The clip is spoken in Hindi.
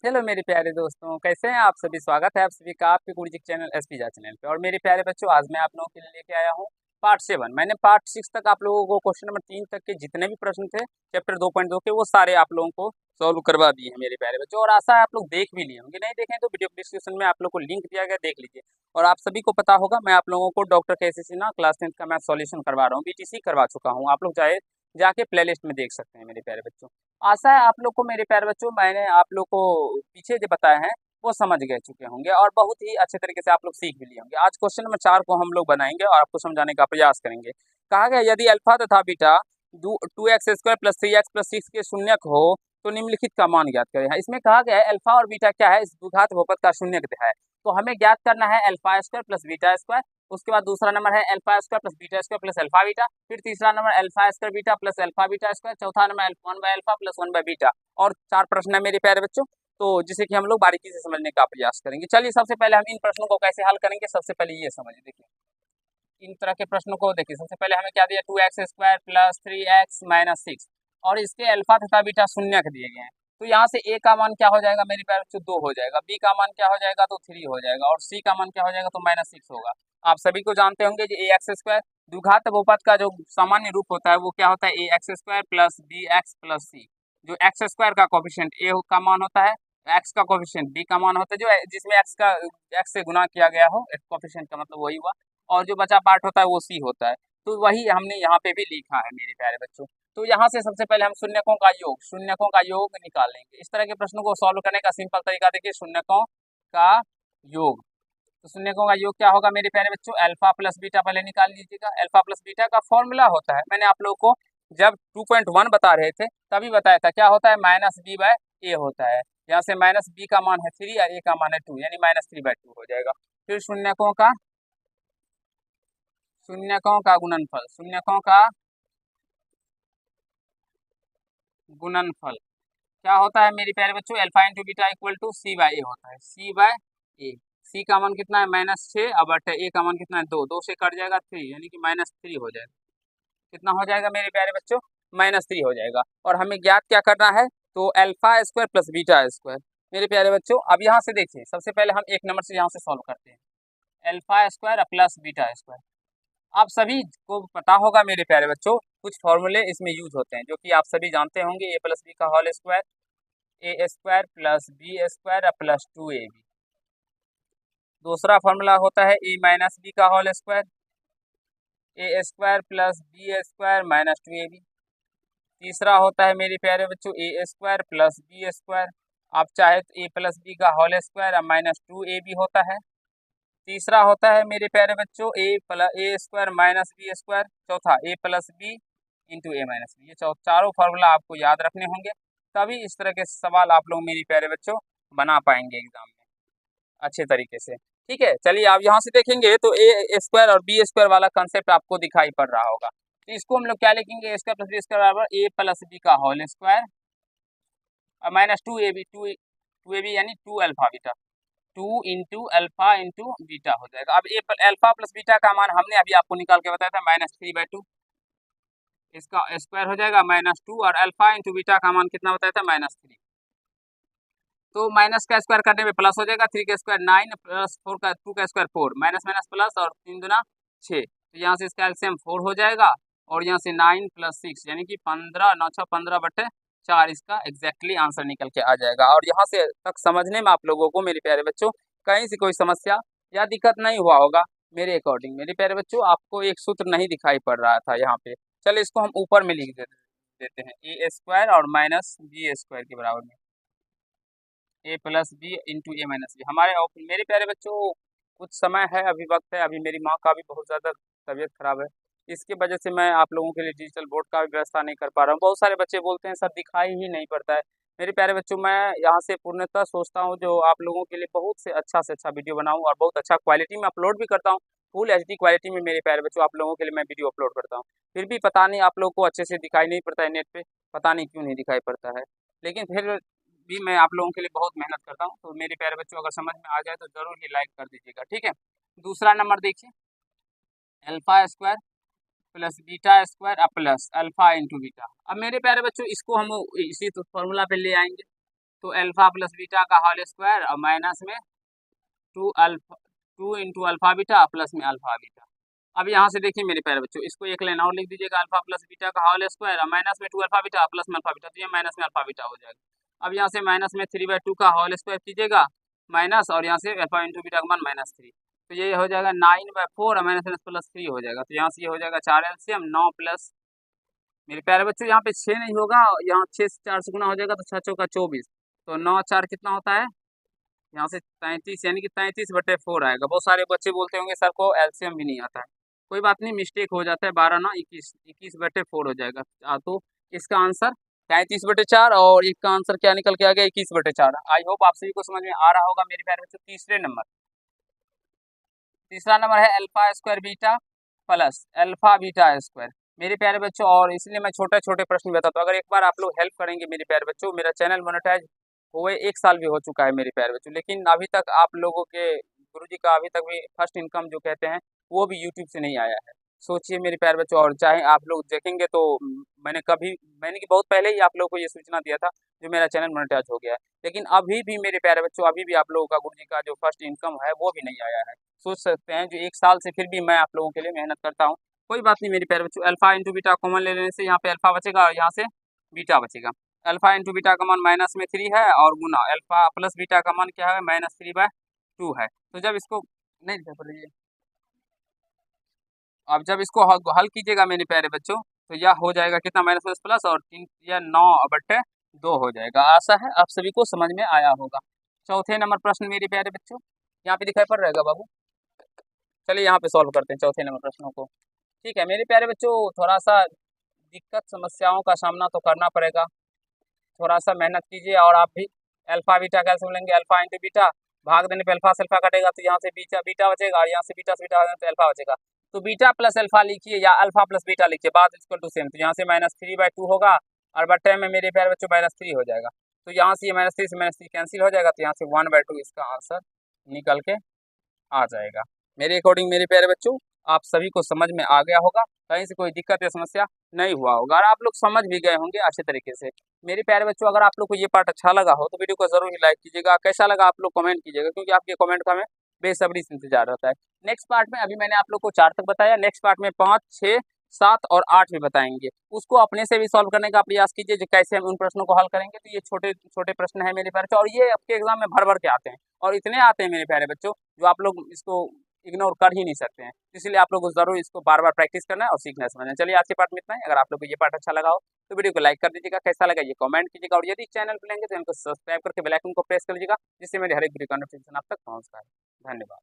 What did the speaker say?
हेलो मेरे प्यारे दोस्तों, कैसे हैं आप सभी। स्वागत है आप सभी का आपके गुरुजी चैनल एसपी चैनल पे। और मेरे प्यारे बच्चों, आज मैं आप लोगों के लिए लेके आया हूँ पार्ट 7। मैंने पार्ट 6 तक आप लोगों को क्वेश्चन नंबर 3 तक के जितने भी प्रश्न थे चैप्टर 2.2 के, वो सारे आप लोगों को सॉल्व करवा दिए हैं मेरे प्यारे बच्चों। और आशा है आप लोग देख भी लिए होंगे, नहीं देखें तो वीडियो डिस्क्रिप्शन में आप लोग को लिंक दिया गया, देख लीजिए। और आप सभी को पता होगा, मैं आप लोगों को डॉक्टर केसी सिन्हा क्लास 10th का मैथ सॉल्यूशन करवा रहा हूँ, बीटीसी करवा चुका हूँ। आप लोग चाहे जाके प्ले लिस्ट में देख सकते हैं मेरे प्यारे बच्चों। आशा है आप लोग को मेरे प्यारे बच्चों, मैंने आप लोग को पीछे जो बताए हैं वो समझ गए चुके होंगे और बहुत ही अच्छे तरीके से आप लोग सीख भी लिए होंगे। आज क्वेश्चन नंबर 4 को हम लोग बनाएंगे और आपको समझाने का प्रयास करेंगे। कहा गया, यदि अल्फा तथा बीटा 2x² + 3x + 6 के शून्यक हो तो निम्नलिखित का मान ज्ञात करें। इसमें कहा गया है अल्फा और बीटा क्या है, इस द्विघात बहुपद का शून्यक है। तो हमें ज्ञात करना है अल्फा² + बीटा²। उसके बाद दूसरा नंबर है अल्फा² + बीटा² + अल्फा बीटा। फिर तीसरा नंबर अल्फा² बीटा + अल्फा बीटा²। चौथा नंबर 1/अल्फा + 1/बीटा। और 4 प्रश्न है मेरे प्यारे बच्चों, तो जिसे कि हम लोग बारीकी से समझने का प्रयास करेंगे। चलिए सबसे पहले हम इन प्रश्नों को कैसे हल करेंगे, सबसे पहले ये समझिए। देखिए इन तरह के प्रश्नों को देखिए, सबसे पहले हमें क्या दिया, 2x² + 3x - 6 और इसके अल्फा तथा बीटा शून्यक दिए गए हैं। तो यहाँ से a का मान क्या हो जाएगा मेरे प्यारे बच्चों, 2 हो जाएगा। b का मान क्या हो जाएगा, तो 3 हो जाएगा। और c का मान क्या हो जाएगा, तो -6 होगा। आप सभी को जानते होंगे कि ax² द्विघात बहुपद का जो सामान्य रूप होता है वो क्या होता है, ax² + bx + c। जो x² का कोफिशिएंट a का मान होता है, x का कोफिशिएंट b का मान होता है, जो जिसमें x से गुना किया गया हो, कोफिशिएंट का मतलब वही हुआ। और जो बचा पार्ट होता है वो सी होता है। तो वही हमने यहाँ पे भी लिखा है मेरे प्यारे बच्चों। तो यहाँ से सबसे पहले हम शून्यकों का योग निकालेंगे। इस तरह के प्रश्नों को सॉल्व करने का सिंपल तरीका देखिए, शून्यकों का योग। तो शून्यकों का योग क्या होगा मेरे प्यारे बच्चों, अल्फा प्लस बीटा पहले निकाल लीजिएगा। अल्फा प्लस बीटा का फॉर्मूला होता है, मैंने आप लोगों को जब 2.1 बता रहे थे तभी बताया था, क्या होता है, -b/a होता है। यहाँ से -b का मान है 3 और a का मान है 2, यानी -3/2 हो जाएगा। फिर शून्यकों का गुणनफल क्या होता है मेरे प्यारे बच्चों, alpha into beta equal to c/a होता है। c/a, c का मान कितना है, -6 और बटे a का मान कितना है, 2। 2 से कट जाएगा 3, यानी कि -3 हो जाएगा। कितना हो जाएगा मेरे प्यारे बच्चों, -3 हो जाएगा। और हमें ज्ञात क्या करना है, तो अल्फा² + बीटा²। मेरे प्यारे बच्चों अब यहाँ से देखिए, सबसे पहले हम 1 नंबर से यहाँ से सॉल्व करते हैं। अल्फा² + बीटा², आप सभी को पता होगा मेरे प्यारे बच्चों, कुछ फॉर्मूले इसमें यूज होते हैं जो कि आप सभी जानते होंगे। a + b का whole square, a² + b² + 2ab। दूसरा फॉर्मूला होता है a - b का whole square, a² + b² - 2ab। तीसरा होता है मेरे प्यारे बच्चों a² + b², आप चाहे तो a + b का होल स्क्वायर - 2ab होता है। तीसरा होता है मेरे प्यारे बच्चों a² - b²। चौथा a + b into a - b। ये चारों फार्मूला आपको याद रखने होंगे, तभी इस तरह के सवाल आप लोग मेरे प्यारे बच्चों बना पाएंगे एग्जाम में अच्छे तरीके से। ठीक है, चलिए आप यहाँ से देखेंगे तो a² और b² वाला कंसेप्ट आपको दिखाई पड़ रहा होगा। तो इसको हम लोग क्या लिखेंगे, a² + b² बराबर a + b का होल स्क्वायर और -2ab यानी 2 alpha beta. 2 into alpha into beta हो जाएगा। अब ए अल्फा प्लस बीटा का मान हमने अभी आपको निकाल के बताया था, -3/2। इसका स्क्वायर हो जाएगा -2 और अल्फा इंटू बीटा का मान कितना बताया था, -3। तो माइनस का स्क्वायर करने में प्लस हो जाएगा, 3 का स्क्वायर 9 + 4 का 2 का स्क्वायर 4, माइनस माइनस प्लस और 3 दूना 6। तो यहाँ से इसका एलसीएम 4 हो जाएगा और यहाँ से 9 + 6 यानी कि 15, 9 6 15/4 इसका एग्जैक्टली आंसर निकल के आ जाएगा। और यहाँ से तक समझने में आप लोगों को मेरे प्यारे बच्चों कहीं से कोई समस्या या दिक्कत नहीं हुआ होगा। मेरे अकॉर्डिंग मेरे प्यारे बच्चों आपको एक सूत्र नहीं दिखाई पड़ रहा था यहाँ पे, चलिए इसको हम ऊपर में लिख देते हैं, a² और -b² के बराबर में a + b into a - b। मेरे प्यारे बच्चों कुछ समय है, अभी वक्त है, अभी मेरी माँ का भी बहुत ज़्यादा तबीयत खराब है, इसके वजह से मैं आप लोगों के लिए डिजिटल बोर्ड का भी व्यवस्था नहीं कर पा रहा हूँ। बहुत सारे बच्चे बोलते हैं सर दिखाई ही नहीं पड़ता है। मेरे प्यारे बच्चों मैं यहाँ से पूर्णतः सोचता हूँ जो आप लोगों के लिए बहुत से अच्छा वीडियो बनाऊँ और बहुत अच्छा क्वालिटी में अपलोड भी करता हूँ। फुल HD क्वालिटी में मेरे प्यारे बच्चों आप लोगों के लिए मैं वीडियो अपलोड करता हूँ। फिर भी पता नहीं आप लोगों को अच्छे से दिखाई नहीं पड़ता है नेट पे, पता नहीं क्यों नहीं दिखाई पड़ता है। लेकिन फिर भी मैं आप लोगों के लिए बहुत मेहनत करता हूँ। तो मेरे प्यारे बच्चों अगर समझ में आ जाए तो जरूर ही लाइक कर दीजिएगा, ठीक है। दूसरा नंबर देखिए, अल्फा² + बीटा² प्लस अल्फा इंटू बीटा। अब मेरे प्यारे बच्चों इसको हम इसी तो फॉर्मूला पे ले आएंगे। तो अल्फा प्लस बीटा का होल स्क्वायर और माइनस में 2 इंटू अल्फा बीटा प्लस में अल्फा बीटा। अब यहाँ से देखिए मेरे प्यारे बच्चों, इसको एक लाइन और लिख दीजिएगा, अल्फा प्लस बीटा का होल स्क्वायर और माइनस में 2 अल्फा बीटा प्लस में अल्फा बीटा, तो ये माइनस में अल्फा बीटा हो जाएगा। अब यहाँ से माइनस में 3/2 का होल स्क्वायर कीजिएगा माइनस, और यहाँ से अल्फा इंटू बीटा का मान -3, तो ये हो जाएगा 9/4 और माइनस प्लस 3 हो जाएगा। तो यहाँ से ये हो जाएगा 4 LCM 9 प्लस, मेरे प्यारे बच्चों यहाँ पे 6 नहीं होगा, यहाँ 6 से 4 से गुना हो जाएगा, तो 6 चौका 24, तो 9 4 कितना होता है, यहाँ से 33, यानी कि 33/4 आएगा। बहुत सारे बच्चे बोलते होंगे सर को एलसीएम भी नहीं आता है, कोई बात नहीं, मिस्टेक हो जाता है, 12 ना 21, 21/4 हो जाएगा। तो इसका आंसर 33/4 और इसका आंसर क्या निकल के आ गया, 21/4। आई होप आप सभी को समझ में आ रहा होगा मेरे प्यारे बच्चों। तीसरा नंबर है alpha square beta plus alpha beta square, मेरे प्यारे बच्चों। और इसलिए मैं छोटे छोटे प्रश्न बताता हूँ, अगर एक बार आप लोग हेल्प करेंगे मेरे प्यारे बच्चों, मेरा चैनल मोनेटाइज हुए 1 साल भी हो चुका है मेरे प्यारे बच्चों, लेकिन अभी तक आप लोगों के गुरुजी का अभी तक भी फर्स्ट इनकम जो कहते हैं वो भी यूट्यूब से नहीं आया है। सोचिए मेरे प्यारे बच्चों, और चाहे आप लोग देखेंगे तो मैंने कि बहुत पहले ही आप लोगों को ये सूचना दिया था जो मेरा चैनल मोनेटाइज हो गया है, लेकिन अभी भी मेरे प्यारे बच्चों, अभी भी आप लोगों का गुरुजी का जो फर्स्ट इनकम है वो भी नहीं आया है। सोच सकते हैं जो 1 साल से फिर भी मैं आप लोगों के लिए मेहनत करता हूँ। कोई बात नहीं मेरे प्यारे बच्चों, अल्फा इंटू बीटा कॉमन ले लेने से यहाँ पे अल्फा बचेगा और यहाँ से बीटा बचेगा। अल्फा इंटू बीटा का मान -3 है और गुना अल्फा प्लस बीटा का मान क्या है, -3/2 है। तो जब इसको नहीं लिखा पड़ेगा, अब जब इसको हल कीजिएगा मेरे प्यारे बच्चों, तो यह हो जाएगा कितना, माइनस प्लस और 3 या 9/2 हो जाएगा। आशा है आप सभी को समझ में आया होगा। चौथे नंबर प्रश्न मेरे प्यारे बच्चों, यहाँ पे दिखाई पड़ रहेगा बाबू, चलिए यहाँ पे सॉल्व करते हैं चौथे नंबर प्रश्नों को। ठीक है मेरे प्यारे बच्चों, थोड़ा सा दिक्कत समस्याओं का सामना तो करना पड़ेगा, थोड़ा सा मेहनत कीजिए। और आप भी अल्फा बीटा कैसे मिलेंगे, अल्फा इंटू बीटा, भाग देने पे अल्फा से अल्फा कटेगा, तो यहाँ से बीटा बीटा बचेगा और यहाँ से बीटा से बीटा तो अल्फा बचेगा। तो बीटा प्लस अल्फा लिखिए या अल्फा प्लस बीटा लिखिए, बात इक्वल टू सेम, तो यहाँ से -3/2 होगा और बट्टे में मेरे प्यारे बच्चों -3 हो जाएगा। तो यहाँ से ये -3 से -3 कैंसिल हो जाएगा, तो यहाँ से 1/2 इसका आंसर निकल के आ जाएगा। मेरे अकॉर्डिंग मेरे प्यारे बच्चों आप सभी को समझ में आ गया होगा, कहीं से कोई दिक्कत या समस्या नहीं हुआ होगा और आप लोग समझ भी गए होंगे अच्छे तरीके से। मेरे प्यारे बच्चों अगर आप लोग को ये पार्ट अच्छा लगा हो तो वीडियो को जरूर ही लाइक कीजिएगा, कैसा लगा आप लोग कमेंट कीजिएगा, क्योंकि आपके कमेंट का हमें बेसब्री से इंतजार रहता है। नेक्स्ट पार्ट में, अभी मैंने आप लोग को 4 तक बताया, नेक्स्ट पार्ट में 5, 6, 7 और 8 भी बताएंगे, उसको अपने से भी सॉल्व करने का प्रयास कीजिए, जो कैसे हम उन प्रश्नों को हल करेंगे। तो ये छोटे छोटे प्रश्न है मेरे प्यारे बच्चों, और ये आपके एग्जाम में भर भर के आते हैं, और इतने आते हैं मेरे प्यारे बच्चों जो आप लोग इसको इग्नोर कर ही नहीं सकते हैं। इसलिए आप लोग को जरूर इसको बार बार प्रैक्टिस करना है और सीखना समझना है। चलिए आज के पार्ट में इतना ही, अगर आप लोग को ये पार्ट अच्छा लगा हो तो वीडियो को लाइक कर दीजिएगा, कैसा लगा ये कमेंट कीजिएगा, और यदि चैनल पर लेंगे तो इनको सब्सक्राइब करके बेल आइकन को प्रेस कर लीजिएगा, जिससे मेरे हर एक वीडियो का नोटिफिकेशन आप तक पहुंचता है। धन्यवाद।